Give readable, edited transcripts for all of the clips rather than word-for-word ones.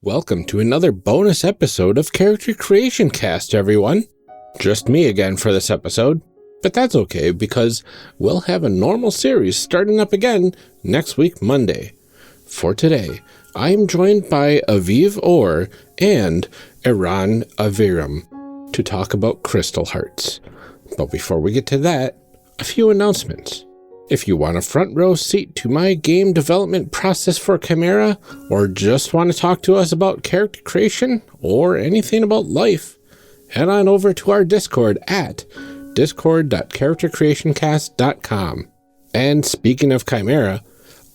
Welcome to another bonus episode of Character Creation Cast, everyone. Just me again for this episode, but that's okay because we'll have a normal series starting up again next week, Monday. For today, I am joined by Aviv Or and Eran Aviram to talk about Crystal Hearts. But before we get to that, a few announcements. If you want a front row seat to my game development process for Chimera, or just want to talk to us about character creation, or anything about life, head on over to our Discord at discord.charactercreationcast.com. And speaking of Chimera,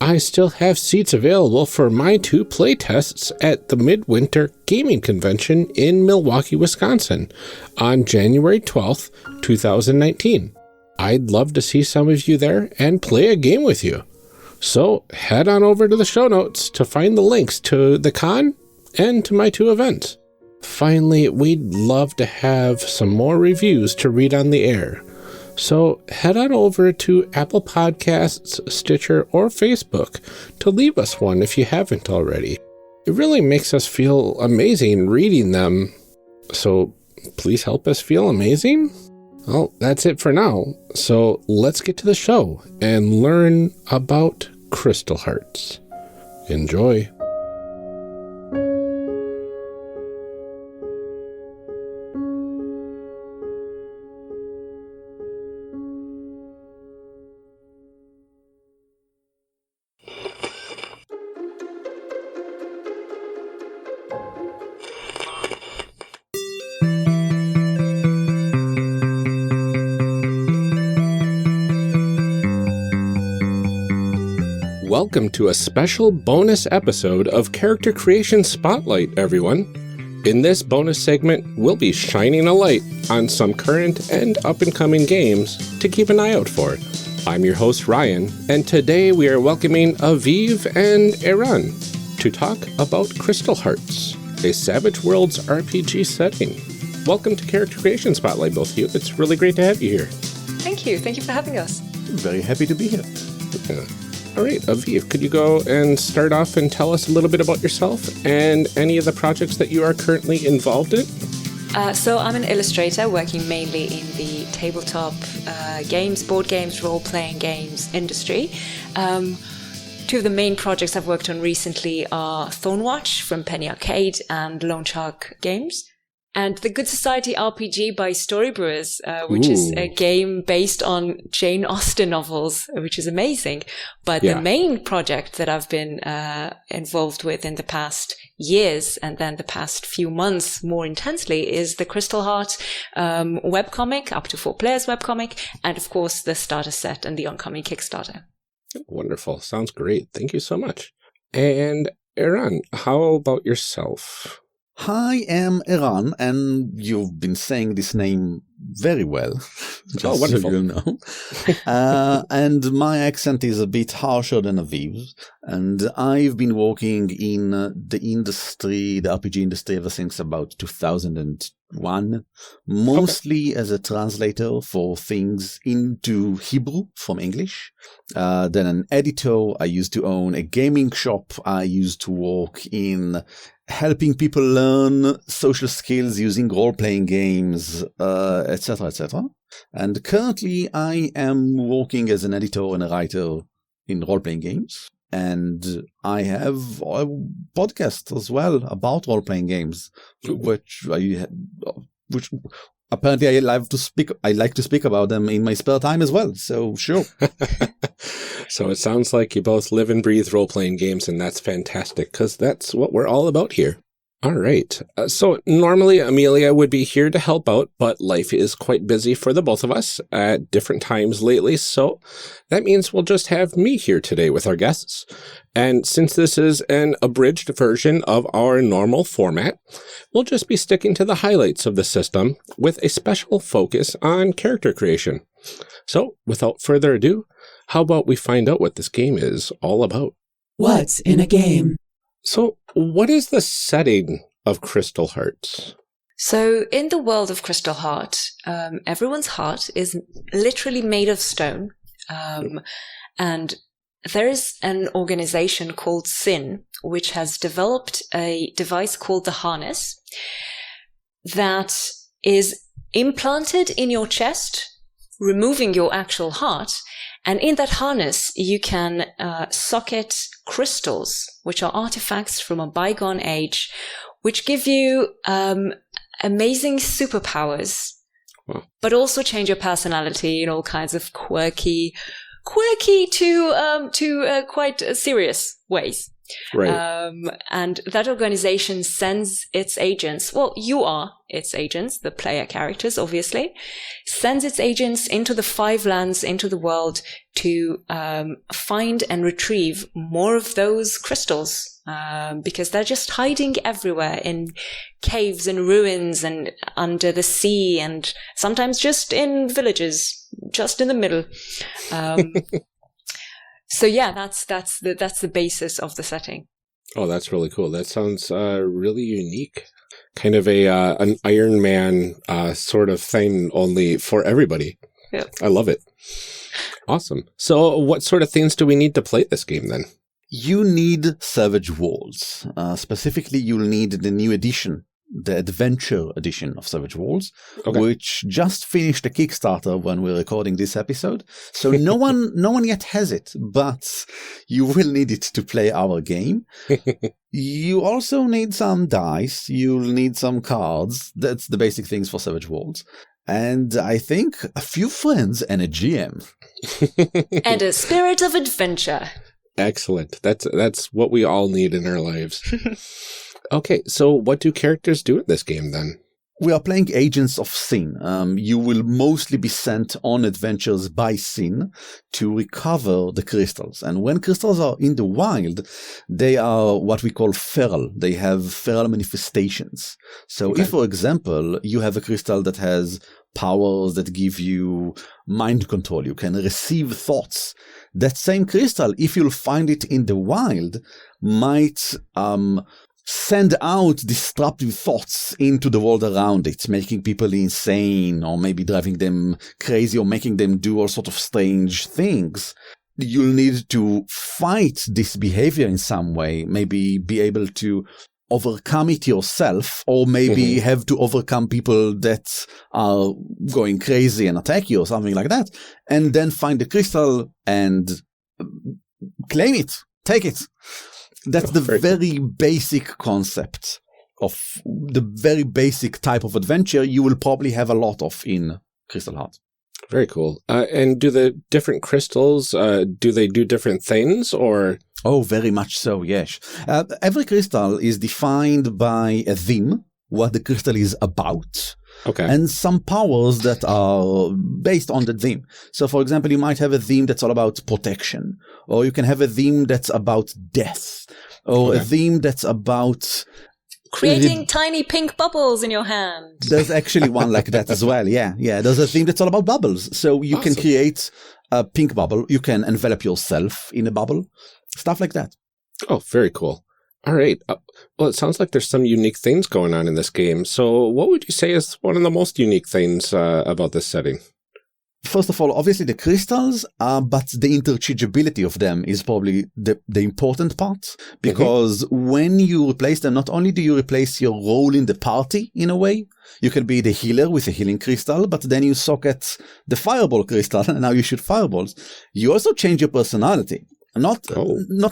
I still have seats available for my 2 playtests at the Midwinter Gaming Convention in Milwaukee, Wisconsin on January 12th, 2019. I'd love to see some of you there and play a game with you. So head on over to the show notes to find the links to the con and to my 2 events. Finally, we'd love to have some more reviews to read on the air. So head on over to Apple Podcasts, Stitcher, or Facebook to leave us one if you haven't already. It really makes us feel amazing reading them. So please help us feel amazing. Well, that's it for now. So let's get to the show and learn about Crystal Hearts. Enjoy. Welcome to a special bonus episode of Character Creation Spotlight, everyone. In this bonus segment, we'll be shining a light on some current and up-and-coming games to keep an eye out for. I'm your host, Ryan, and today we are welcoming Aviv and Eran to talk about Crystal Hearts, a Savage Worlds RPG setting. Welcome to Character Creation Spotlight, both of you. It's really great to have you here. Thank you. Thank you for having us. Very happy to be here. Yeah. All right, Aviv, could you go and start off and tell us a little bit about yourself and any of the projects that you are currently involved in? So I'm an illustrator working mainly in the tabletop games, board games, role-playing games industry. 2 of the main projects I've worked on recently are Thornwatch from Penny Arcade and Lone Shark Games. And The Good Society RPG by Storybrewers, which is a game based on Jane Austen novels, which is amazing. But the main project that I've been involved with in the past years and then the past few months more intensely is the Crystal Heart webcomic, up to 4 players webcomic, and of course the starter set and the oncoming Kickstarter. Wonderful. Sounds great. Thank you so much. And Eran, how about yourself? I am Eran, and you've been saying this name very well. Oh, wonderful. So you know. And my accent is a bit harsher than Aviv's, and I've been working in the industry, the RPG industry, ever since about 2001, mostly as a translator for things into Hebrew from English. Then an editor. I used to own a gaming shop. I used to work in helping people learn social skills using role-playing games, etc., etc. And currently I am working as an editor and a writer in role-playing games. And I have a podcast as well about role-playing games, which apparently I like to speak about them in my spare time as well. So sure. So it sounds like you both live and breathe role-playing games, and that's fantastic, because that's what we're all about here. All right. So normally Amelia would be here to help out, but life is quite busy for the both of us at different times lately, so that means we'll just have me here today with our guests. And since this is an abridged version of our normal format, we'll just be sticking to the highlights of the system with a special focus on character creation. So without further ado, how about we find out what this game is all about? What's in a game? So, what is the setting of Crystal Hearts? So in the world of Crystal Heart, everyone's heart is literally made of stone. And there is an organization called SIN, which has developed a device called the Harness that is implanted in your chest, removing your actual heart. And in that harness, you can socket crystals, which are artifacts from a bygone age, which give you amazing superpowers, but also change your personality in all kinds of quirky to quite serious ways. Right. And that organization sends its agents, well, you are its agents, the player characters, obviously, sends its agents into the 5 lands, into the world to find and retrieve more of those crystals, because they're just hiding everywhere in caves and ruins and under the sea and sometimes just in villages, just in the middle. So yeah, that's the basis of the setting. Oh, that's really cool. That sounds really unique. Kind of an Iron Man sort of thing, only for everybody. Yeah. I love it. Awesome. So what sort of things do we need to play this game then? You need Savage Worlds. Specifically, you'll need the new edition, the Adventure edition of Savage Worlds, which just finished a Kickstarter when we're recording this episode. So no one yet has it, but you will need it to play our game. You also need some dice. You'll need some cards. That's the basic things for Savage Worlds. And I think a few friends and a GM. And a spirit of adventure. Excellent. That's what we all need in our lives. Okay, so what do characters do in this game then? We are playing agents of Sin. You will mostly be sent on adventures by Sin to recover the crystals. And when crystals are in the wild, they are what we call feral. They have feral manifestations. So if, for example, you have a crystal that has powers that give you mind control, you can receive thoughts. That same crystal, if you'll find it in the wild, might send out disruptive thoughts into the world around it, making people insane or maybe driving them crazy or making them do all sorts of strange things. You'll need to fight this behavior in some way, maybe be able to overcome it yourself, or maybe have to overcome people that are going crazy and attack you or something like that, and then find the crystal and claim it, take it. That's the very basic concept of the very basic type of adventure you will probably have a lot of in Crystal Heart. Very cool. And do the different crystals, do they do different things or? Oh, very much so, yes. Every crystal is defined by a theme, what the crystal is about. Okay. And some powers that are based on the theme. So, for example, you might have a theme that's all about protection, or you can have a theme that's about death, or a theme that's about creating tiny pink bubbles in your hand. There's actually one like that as well. Yeah. There's a theme that's all about bubbles. So you can create a pink bubble. You can envelop yourself in a bubble, stuff like that. Oh, very cool. All right. Well, it sounds like there's some unique things going on in this game. So what would you say is one of the most unique things about this setting? First of all, obviously the crystals, but the interchangeability of them is probably the important part. Because when you replace them, not only do you replace your role in the party in a way, you can be the healer with a healing crystal, but then you socket the fireball crystal and now you shoot fireballs. You also change your personality. Not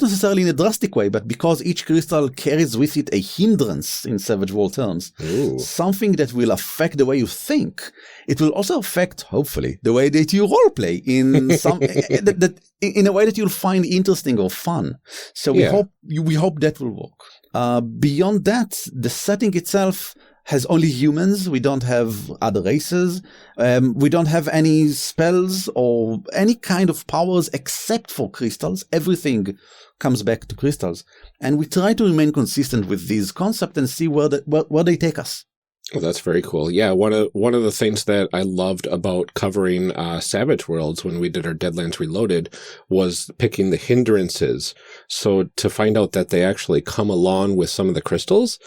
necessarily in a drastic way, but because each crystal carries with it a hindrance in Savage World terms, something that will affect the way you think. It will also affect, hopefully, the way that you roleplay in some in a way that you'll find interesting or fun. So we hope that will work. Beyond that, the setting itself has only humans. We don't have other races. We don't have any spells or any kind of powers except for crystals. Everything comes back to crystals. And we try to remain consistent with these concepts and see where they take us. Oh, that's very cool. Yeah, one of the things that I loved about covering Savage Worlds when we did our Deadlands Reloaded was picking the hindrances. So to find out that they actually come along with some of the crystals,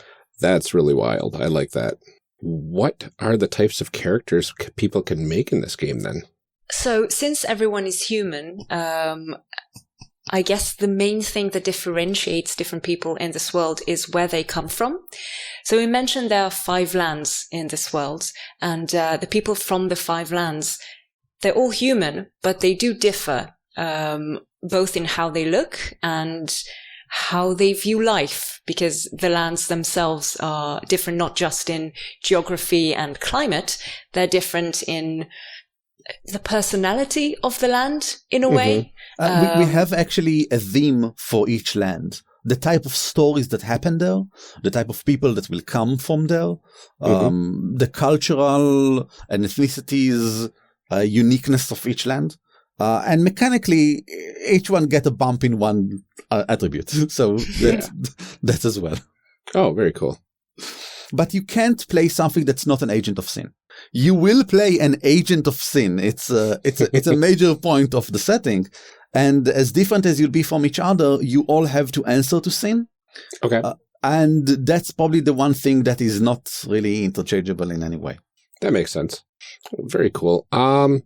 that's really wild. I like that. What are the types of characters people can make in this game then? So since everyone is human, I guess the main thing that differentiates different people in this world is where they come from. So we mentioned there are 5 lands in this world, and the people from the 5 lands, they're all human, but they do differ, both in how they look and how they view life, because the lands themselves are different, not just in geography and climate. They're different in the personality of the land, in a way. We have actually a theme for each land. The type of stories that happen there, the type of people that will come from there, the cultural and ethnicities, uniqueness of each land. And mechanically, each one get a bump in one attribute. So that as well. Oh, very cool. But you can't play something that's not an agent of sin. You will play an agent of sin. It's a major point of the setting. And as different as you'll be from each other, you all have to answer to sin. Okay. And that's probably the one thing that is not really interchangeable in any way. That makes sense. Very cool. And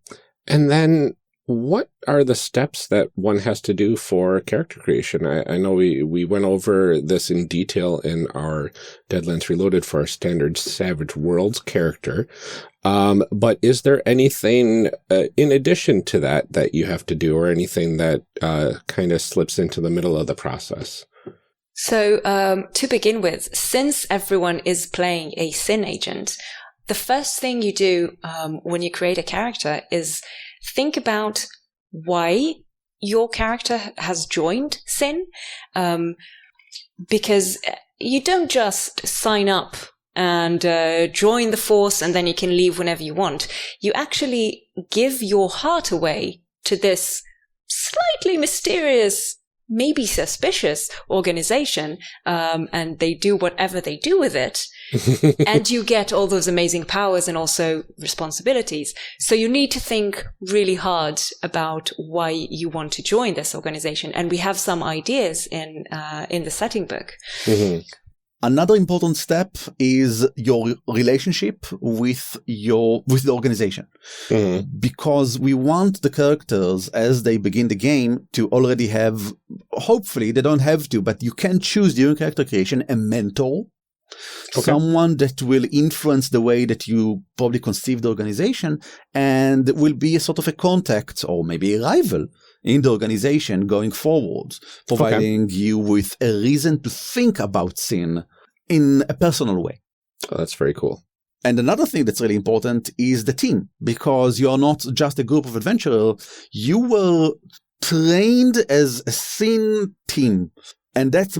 then what are the steps that one has to do for character creation? I know we went over this in detail in our Deadlands Reloaded for our standard Savage Worlds character. But is there anything in addition to that you have to do, or anything that kind of slips into the middle of the process? So to begin with, since everyone is playing a sin agent, the first thing you do when you create a character is think about why your character has joined sin, because you don't just sign up and join the force and then you can leave whenever you want. You actually give your heart away to this slightly mysterious, maybe suspicious organization, and they do whatever they do with it. And you get all those amazing powers and also responsibilities. So you need to think really hard about why you want to join this organization. And we have some ideas in the setting book. Mm-hmm. Another important step is your relationship with the organization. Mm-hmm. Because we want the characters, as they begin the game, to already have, hopefully they don't have to, but you can choose during character creation a mentor. Okay. Someone that will influence the way that you probably conceive the organization and will be a sort of a contact or maybe a rival in the organization going forward, providing you with a reason to think about sin in a personal way. Oh, that's very cool. And another thing that's really important is the team, because you're not just a group of adventurers. You were trained as a sin team. And that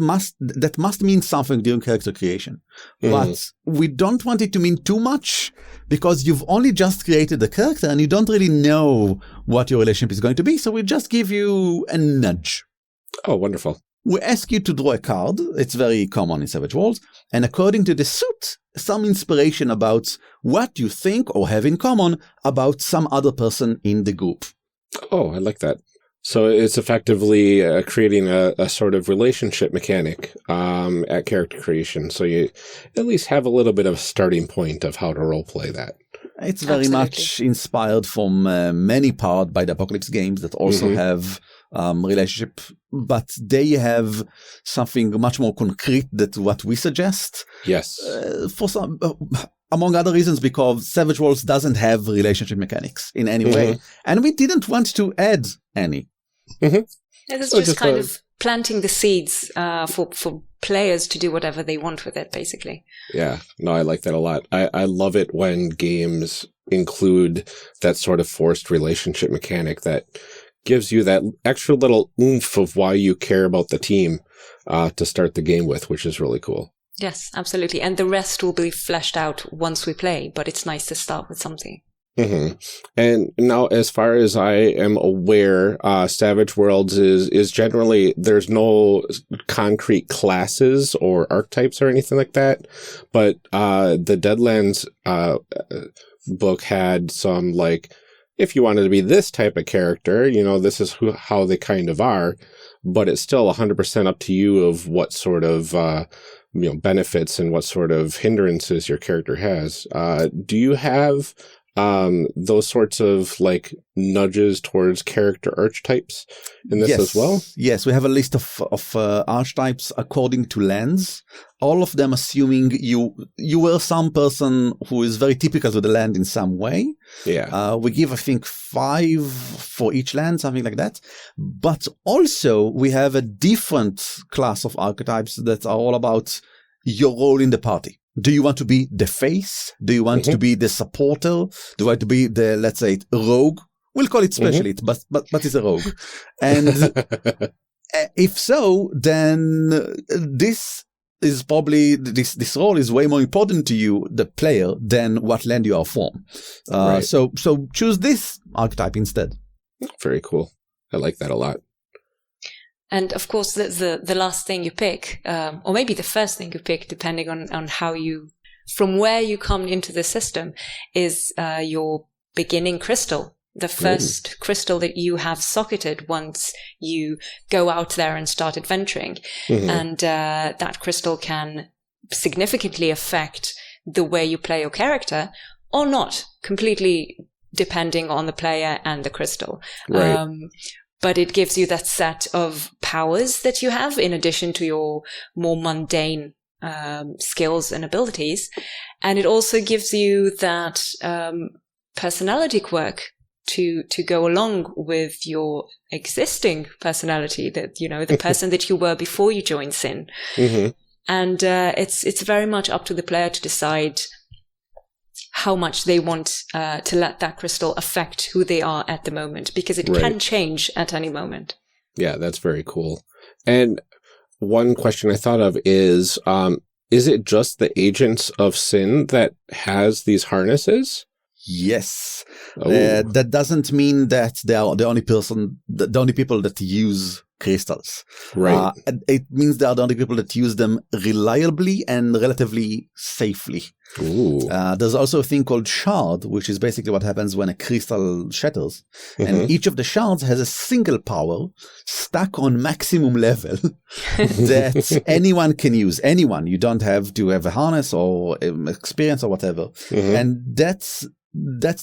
must mean something during character creation. Mm. But we don't want it to mean too much, because you've only just created the character and you don't really know what your relationship is going to be. So we just give you a nudge. Oh, wonderful. We ask you to draw a card. It's very common in Savage Worlds. And according to the suit, some inspiration about what you think or have in common about some other person in the group. Oh, I like that. So it's effectively creating a sort of relationship mechanic at character creation. So you at least have a little bit of a starting point of how to roleplay that. It's very much inspired from many parts by the Apocalypse games that also have relationship, but they have something much more concrete than what we suggest. Yes. For some... among other reasons, because Savage Worlds doesn't have relationship mechanics in any way. And we didn't want to add any. It's just kind of planting the seeds for players to do whatever they want with it, basically. Yeah, no, I like that a lot. I love it when games include that sort of forced relationship mechanic that gives you that extra little oomph of why you care about the team to start the game with, which is really cool. Yes, absolutely. And the rest will be fleshed out once we play, but it's nice to start with something. Mm-hmm. And now, as far as I am aware, Savage Worlds is generally, there's no concrete classes or archetypes or anything like that. But the Deadlands book had some, like, if you wanted to be this type of character, you know, this is how they kind of are. But it's still 100% up to you of what sort of benefits and what sort of hindrances your character has. Do you have those sorts of like nudges towards character archetypes in this as well? Yes, we have a list of archetypes according to lands. All of them assuming you were some person who is very typical to the land in some way. Yeah. We give, I think, 5 for each land, something like that. But also we have a different class of archetypes that are all about your role in the party. Do you want to be the face? Do you want to be the supporter? Do you want to be the, let's say, rogue? We'll call it specialist, but it's a rogue. And if so, then this is probably, this role is way more important to you, the player, than what land you are from. Right. So choose this archetype instead. Very cool. I like that a lot. And of course, the last thing you pick, or maybe the first thing you pick, depending on how from where you come into the system, is your beginning crystal. The first crystal that you have socketed once you go out there and start adventuring. And that crystal can significantly affect the way you play your character, or not, completely depending on the player and the crystal. Right. But it gives you that set of powers that you have in addition to your more mundane skills and abilities. And it also gives you that personality quirk to go along with your existing personality, that, the person that you were before you joined Sin. And it's very much up to the player to decide how much they want to let that crystal affect who they are at the moment, because it can change at any moment. Yeah, that's very cool. And one question I thought of is it just the Agents of Sin that has these harnesses? Yes. That doesn't mean that they are the only people that use crystals. Right. It means they are the only people that use them reliably and relatively safely. Ooh. There's also a thing called shard, which is basically what happens when a crystal shatters. And each of the shards has a single power stuck on maximum level that anyone can use. Anyone. You don't have to have a harness or experience or whatever. And that's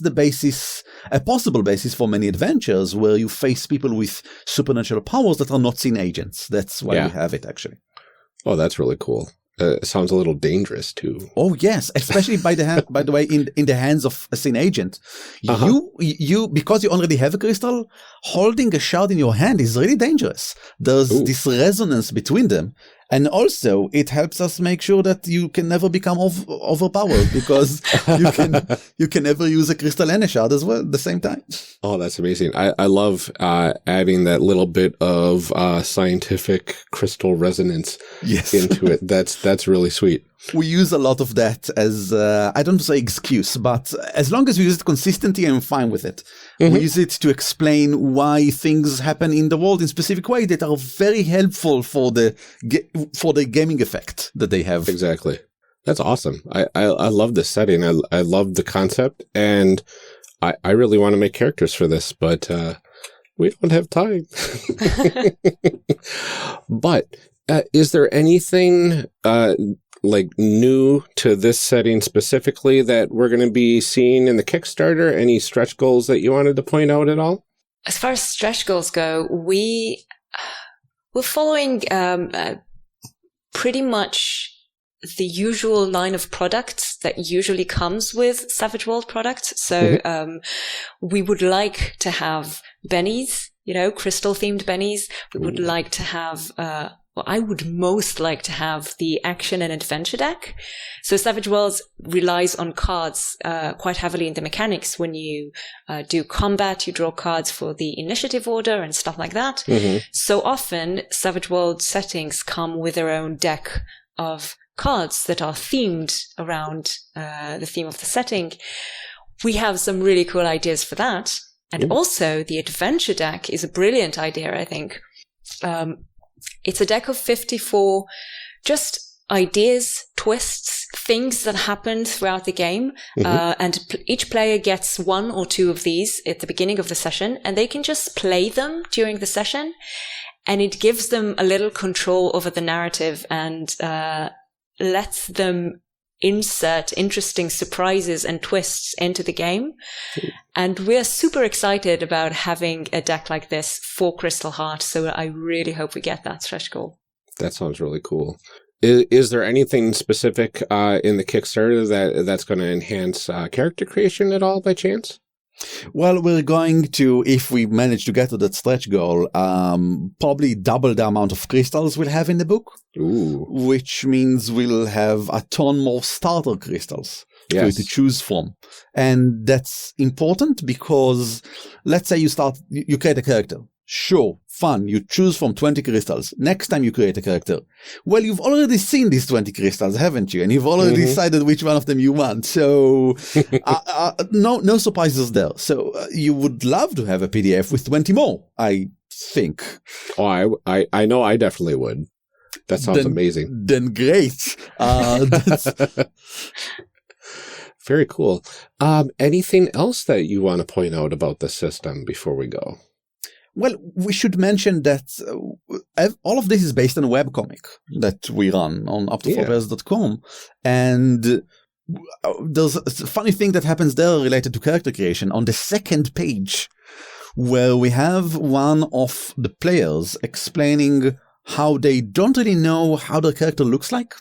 the basis, a possible basis for many adventures where you face people with supernatural powers that are not Sin agents. That's why we have it, actually. Oh, that's really cool. It sounds a little dangerous too. Oh yes, especially by the way, in the hands of a Sin agent, you because you already have a crystal, holding a shard in your hand is really dangerous. There's this resonance between them. And also, it helps us make sure that you can never become overpowered, because you can never use a crystal and a shard as well at the same time. Oh, that's amazing. I love adding that little bit of scientific crystal resonance into it. That's really sweet. We use a lot of that as, I don't say excuse, but as long as we use it consistently, I'm fine with it. We use it to explain why things happen in the world in specific ways that are very helpful for the gaming effect that they have. Exactly. That's awesome. I love this setting. I love the concept, and I really want to make characters for this, but we don't have time. But is there anything like new to this setting specifically that we're going to be seeing in the Kickstarter? Any stretch goals that you wanted to point out at all? As far as stretch goals go, we're following pretty much the usual line of products that usually comes with Savage World products. So we would like to have bennies, crystal-themed bennies. We would like to have... I would most like to have the action and adventure deck. So Savage Worlds relies on cards quite heavily in the mechanics. When you do combat, you draw cards for the initiative order and stuff like that. So often, Savage World settings come with their own deck of cards that are themed around the theme of the setting. We have some really cool ideas for that. And also, the adventure deck is a brilliant idea, I think. It's a deck of 54 just ideas, twists, things that happen throughout the game. And each player gets 1 or 2 of these at the beginning of the session, and they can just play them during the session. And it gives them a little control over the narrative and lets them insert interesting surprises and twists into the game. And we're super excited about having a deck like this for Crystal Heart. So I really hope we get that stretch goal. That sounds really cool. Is there anything specific in the Kickstarter that's going to enhance character creation at all by chance? Well, we're going to, if we manage to get to that stretch goal, probably double the amount of crystals we'll have in the book. Ooh. Which means we'll have a ton more starter crystals for you to choose from. And that's important because let's say you create a character. Sure, fun. You choose from 20 crystals. Next time you create a character. Well, you've already seen these 20 crystals, haven't you? And you've already decided which one of them you want. So no surprises there. So you would love to have a PDF with 20 more, I think. Oh, I know I definitely would. That sounds amazing. Then great. Very cool. Anything else that you want to point out about the system before we go? Well, we should mention that all of this is based on a webcomic that we run on up4players.com. And there's a funny thing that happens there related to character creation. On the second page, where we have one of the players explaining how they don't really know how their character looks like.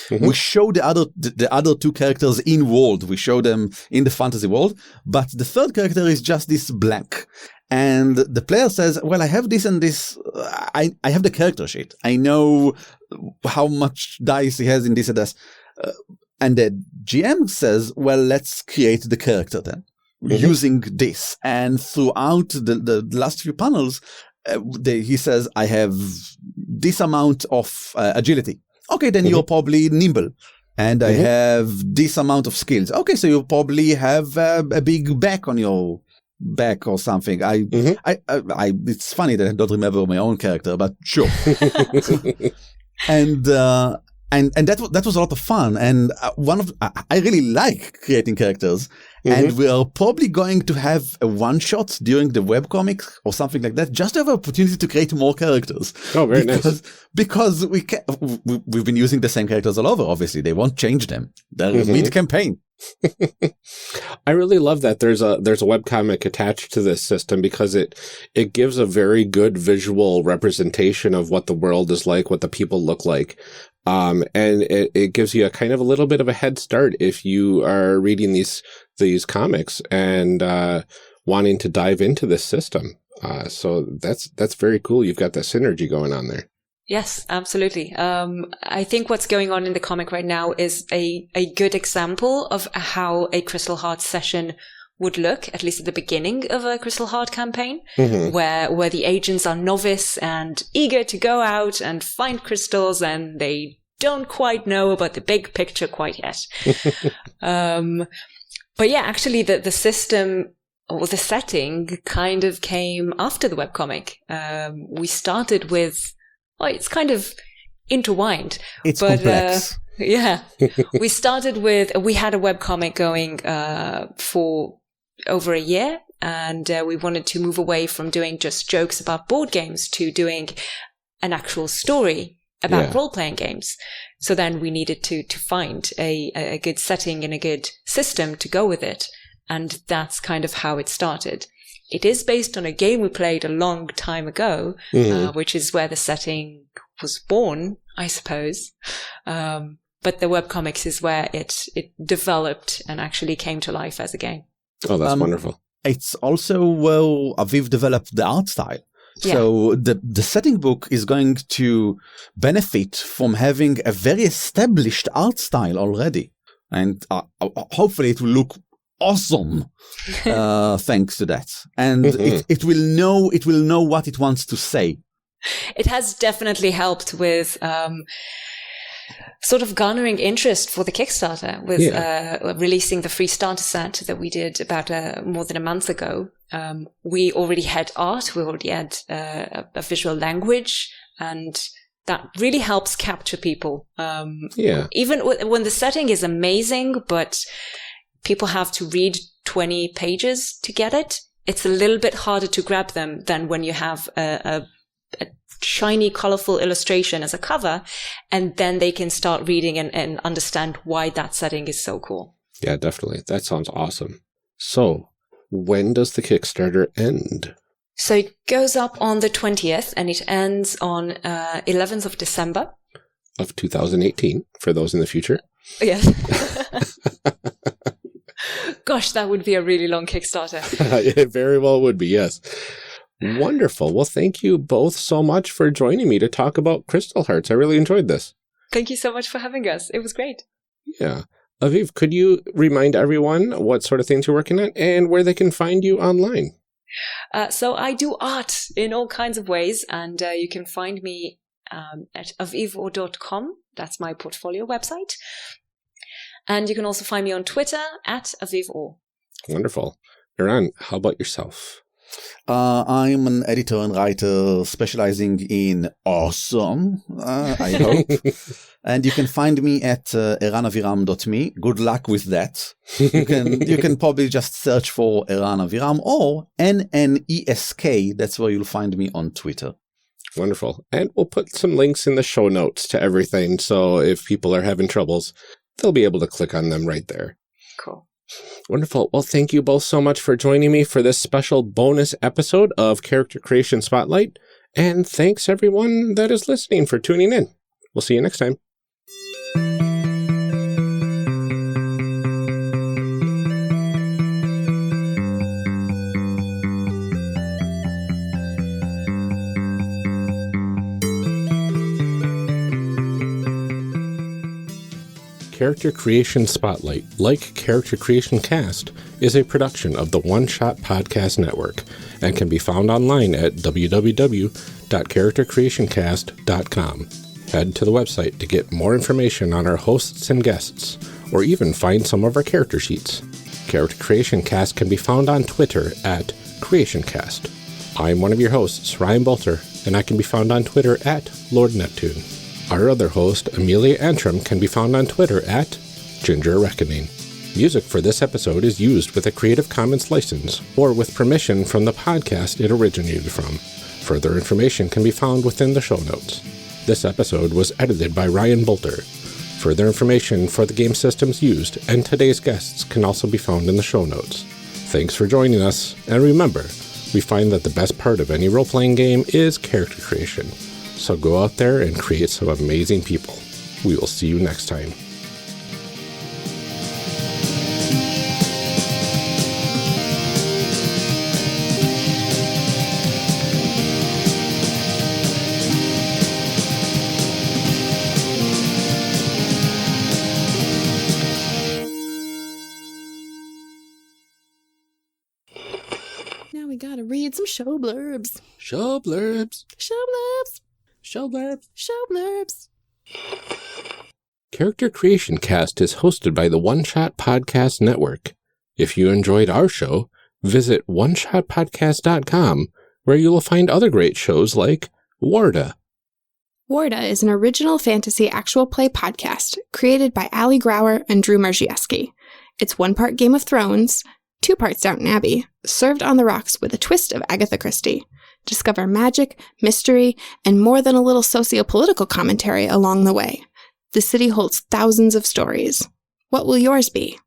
We show the other two characters in world. We show them in the fantasy world, but the third character is just this blank. And the player says, well, I have this and this. I have the character sheet. I know how much dice he has in this and this. And the GM says, well, let's create the character then using this. And throughout the last few panels, he says, I have this amount of agility. Okay, then you're probably nimble. And I have this amount of skills. Okay, so you probably have a big back on your back or something. It's funny that I don't remember my own character, but sure. And that was a lot of fun. And I really like creating characters. And we are probably going to have a one shot during the webcomic or something like that, just to have an opportunity to create more characters. Oh, very nice. Because we've been using the same characters all over. Obviously, they won't change them. They're mid-campaign. I really love that there's a webcomic attached to this system because it gives a very good visual representation of what the world is like, what the people look like. And it gives you a kind of a little bit of a head start if you are reading these comics and wanting to dive into this system. So that's very cool. You've got that synergy going on there. Yes, absolutely. I think what's going on in the comic right now is a good example of how a Crystal Heart session would look, at least at the beginning of a Crystal Heart campaign, where the agents are novice and eager to go out and find crystals, and they don't quite know about the big picture quite yet. But yeah, actually the system or the setting kind of came after the webcomic. We started with, well, it's kind of intertwined. It's complex. Yeah. We had a webcomic going for over a year, and we wanted to move away from doing just jokes about board games to doing an actual story about role-playing games. So then we needed to find a good setting and a good system to go with it. And that's kind of how it started. It is based on a game we played a long time ago, which is where the setting was born, I suppose. But the webcomics is where it developed and actually came to life as a game. Oh, that's wonderful. It's also where Aviv developed the art style. Yeah. So the setting book is going to benefit from having a very established art style already. And hopefully it will look awesome thanks to that. And it will know what it wants to say. It has definitely helped with sort of garnering interest for the Kickstarter with releasing the free starter set that we did about more than a month ago. We already had art, we already had a visual language, and that really helps capture people. Even when the setting is amazing, but people have to read 20 pages to get it, it's a little bit harder to grab them than when you have a shiny, colorful illustration as a cover, and then they can start reading and understand why that setting is so cool. Yeah, definitely. That sounds awesome. So, when does the Kickstarter end? So it goes up on the 20th and it ends on 11th of December. Of 2018, for those in the future. Yes. Gosh, that would be a really long Kickstarter. It very well would be, yes. Wonderful. Well, thank you both so much for joining me to talk about Crystal Hearts. I really enjoyed this. Thank you so much for having us. It was great. Yeah. Aviv, could you remind everyone what sort of things you're working on and where they can find you online? So I do art in all kinds of ways, and you can find me at avivor.com. That's my portfolio website. And you can also find me on Twitter at Aviv Or. Wonderful. Eran, how about yourself? I'm an editor and writer specializing in awesome, I hope. And you can find me at eranaviram.me. Good luck with that. You can probably just search for Eran Aviram or NNESK. That's where you'll find me on Twitter. Wonderful. And we'll put some links in the show notes to everything. So if people are having troubles, they'll be able to click on them right there. Cool. Wonderful. Well, thank you both so much for joining me for this special bonus episode of Character Creation Spotlight. And thanks everyone that is listening for tuning in. We'll see you next time. Character Creation Spotlight, like Character Creation Cast, is a production of the One Shot Podcast Network and can be found online at www.charactercreationcast.com. Head to the website to get more information on our hosts and guests, or even find some of our character sheets. Character Creation Cast can be found on Twitter at CreationCast. I'm one of your hosts, Ryan Bolter, and I can be found on Twitter at Lord Neptune. Our other host, Amelia Antrim, can be found on Twitter at Ginger Reckoning. Music for this episode is used with a Creative Commons license or with permission from the podcast it originated from. Further information can be found within the show notes. This episode was edited by Ryan Bolter. Further information for the game systems used and today's guests can also be found in the show notes. Thanks for joining us, and remember, we find that the best part of any role-playing game is character creation. So go out there and create some amazing people. We will see you next time. Now we gotta read some show blurbs. Show blurbs. Show blurbs. Show blurbs. Show blurbs. Character Creation Cast is hosted by the One Shot Podcast Network. If you enjoyed our show, visit oneshotpodcast.com, where you will find other great shows like Warda. Warda is an original fantasy actual play podcast created by Ali Grauer and Drew Marziewski. It's 1 part Game of Thrones, 2 parts Downton Abbey, served on the rocks with a twist of Agatha Christie. Discover magic, mystery, and more than a little socio-political commentary along the way. The city holds thousands of stories. What will yours be?